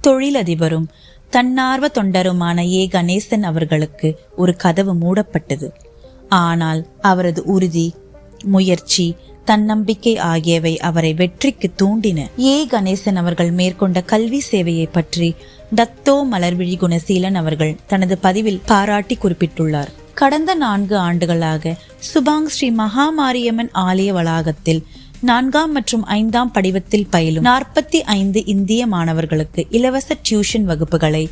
தொழிலதிபரும் தன்னார்வ தொண்டருமான ஏ கணேசன் அவர்களுக்கு ஒரு கதவு மூடப்பட்டது. ஆனால் அவரது உறுதி, முயற்சி, தன்னம்பிக்கை ஆகியவை அவரை வெற்றிக்கு தூண்டின. ஏ கணேசன் அவர்கள் மேற்கொண்ட கல்வி சேவையை பற்றி டத்தோ மலர்விழி குணசீலன் அவர்கள் தனது பதிவில் பாராட்டி குறிப்பிட்டுள்ளார். கடந்த 4 ஆண்டுகளாக சுபாங் ஸ்ரீ மகாமாரியம்மன் ஆலய வளாகத்தில் 4ஆம் மற்றும் 5ஆம் படிவத்தில் பயிலும் 45 இந்திய மாணவர்களுக்கு இலவச டியூஷன் வகுப்புகளை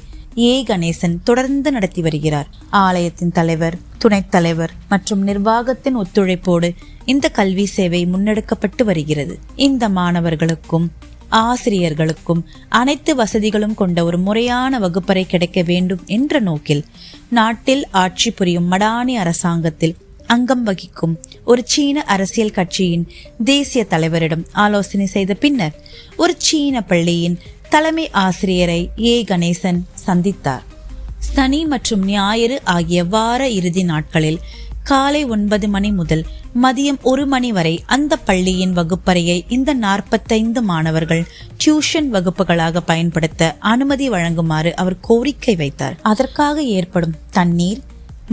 ஏ கணேசன் தொடர்ந்து நடத்தி வருகிறார். ஆலயத்தின் தலைவர், துணைத் தலைவர் மற்றும் நிர்வாகத்தின் ஒத்துழைப்போடு இந்த கல்வி சேவை முன்னெடுக்கப்பட்டு வருகிறது. இந்த மாணவர்களுக்கும் ஆசிரியர்களுக்கும் அனைத்து வசதிகளும் கொண்ட ஒரு முறையான வகுப்பறை கிடைக்க வேண்டும் என்ற நோக்கில் நாட்டில் ஆட்சி புரியும் மடானி அரசாங்கத்தில் அங்கம் வகிக்கும் ஒரு சீன அரசியல் கட்சியின் தேசிய தலைவரிடம் ஆலோசனை செய்த பின்னர் ஒரு சீன பள்ளியின் தலைமை ஆசிரியரை ஏ கணேசன் சந்தித்தார். சனி மற்றும் ஞாயிறு ஆகிய வார இறுதி நாட்களில் காலை 9 மணி முதல் மதியம் 1 மணி வரை அந்த பள்ளியின் வகுப்பறையை இந்த 45 மாணவர்கள் டியூஷன் வகுப்புகளாக பயன்படுத்த அனுமதி வழங்குமாறு அவர் கோரிக்கை வைத்தார். அதற்காக ஏற்படும் தண்ணீர்,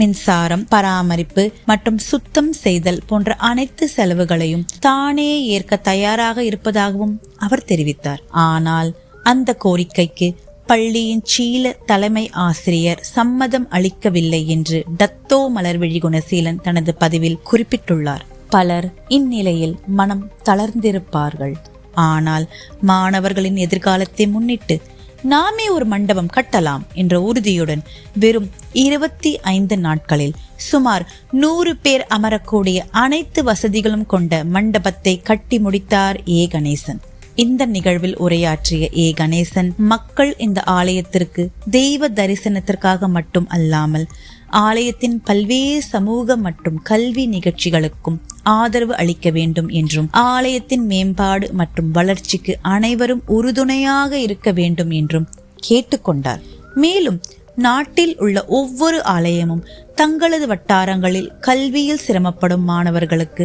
மின்சாரம், பராமரிப்பு மற்றும் சுத்தம் செய்தல் போன்ற அனைத்து செலவுகளையும் தானே ஏற்க தயாராக இருப்பதாகவும் அவர் தெரிவித்தார். ஆனால் அந்த கோரிக்கைக்கு பள்ளியின் சீன தலைமை ஆசிரியர் சம்மதம் அளிக்கவில்லை என்று டத்தோ மலர்விழி குணசீலன் தனது பதிவில் குறிப்பிட்டுள்ளார். பலர் இந்நிலையில் மனம் தளர்ந்திருப்பார்கள். ஆனால் மாணவர்களின் எதிர்காலத்தை முன்னிட்டு நாமே ஒரு மண்டபம் கட்டலாம் என்ற உறுதியுடன் வெறும் 25 நாட்களில் சுமார் 100 பேர் அமரக்கூடிய அனைத்து வசதிகளும் கொண்ட மண்டபத்தை கட்டி முடித்தார் ஏ கணேசன். இந்த நிகழ்வில் உரையாற்றிய ஏ கணேசன், மக்கள் இந்த ஆலயத்திற்கு தெய்வ தரிசனத்திற்காக மட்டும் அல்லாமல் ஆலயத்தின் பல்வேறு சமூக மற்றும் கல்வி நிகழ்ச்சிகளுக்கும் ஆதரவு அளிக்க வேண்டும் என்றும் ஆலயத்தின் மேம்பாடு மற்றும் வளர்ச்சிக்கு அனைவரும் உறுதுணையாக இருக்க வேண்டும் என்றும் கேட்டுக்கொண்டார். மேலும் நாட்டில் உள்ள ஒவ்வொரு ஆலயமும் தங்களது வட்டாரங்களில் கல்வியில் சிரமப்படும் மாணவர்களுக்கு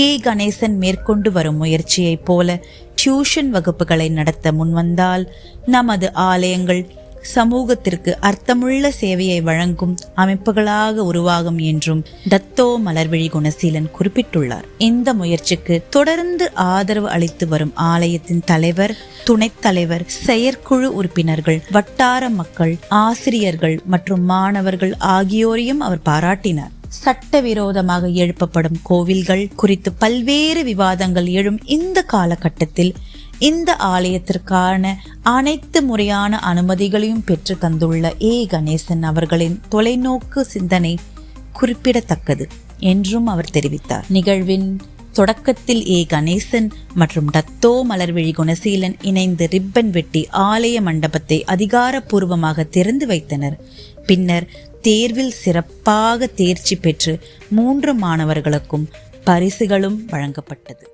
ஏ கணேசன் மேற்கொண்டு வரும் முயற்சியைப் போல டியூஷன் வகுப்புகளை நடத்த முன்வந்தால் நமது ஆலயங்கள் சமூகத்திற்கு அர்த்தமுள்ள சேவையை வழங்கும் அமைப்புகளாக உருவாகும் என்றும் டத்தோ மலர்விழி குணசீலன் குறிப்பிட்டுள்ளார். இந்த முயற்சிக்கு தொடர்ந்து ஆதரவு அளித்து வரும் ஆலயத்தின் தலைவர், துணைத் தலைவர், செயற்குழு உறுப்பினர்கள், வட்டார மக்கள், ஆசிரியர்கள் மற்றும் மாணவர்கள் ஆகியோரையும் அவர் பாராட்டினார். சட்டவிரோதமாக எழுப்பப்படும் கோவில்கள் குறித்து பல்வேறு விவாதங்கள் எழும் இந்த காலகட்டத்தில் இந்த ஆலயத்திற்கான அனைத்து முறையான அனுமதிகளையும் பெற்று தந்துள்ள ஏ கணேசன் அவர்களின் தொலைநோக்கு சிந்தனை குறிப்பிடத்தக்கது என்றும் அவர் தெரிவித்தார். நிகழ்வின் தொடக்கத்தில் ஏ கணேசன் மற்றும் டத்தோ மலர்விழி குணசீலன் இணைந்து ரிப்பன் வெட்டி ஆலய மண்டபத்தை அதிகாரப்பூர்வமாக திறந்து வைத்தனர். பின்னர் தேர்வில் சிறப்பாக தேர்ச்சி பெற்று 3 மாணவர்களுக்கும் பரிசுகளும் வழங்கப்பட்டது.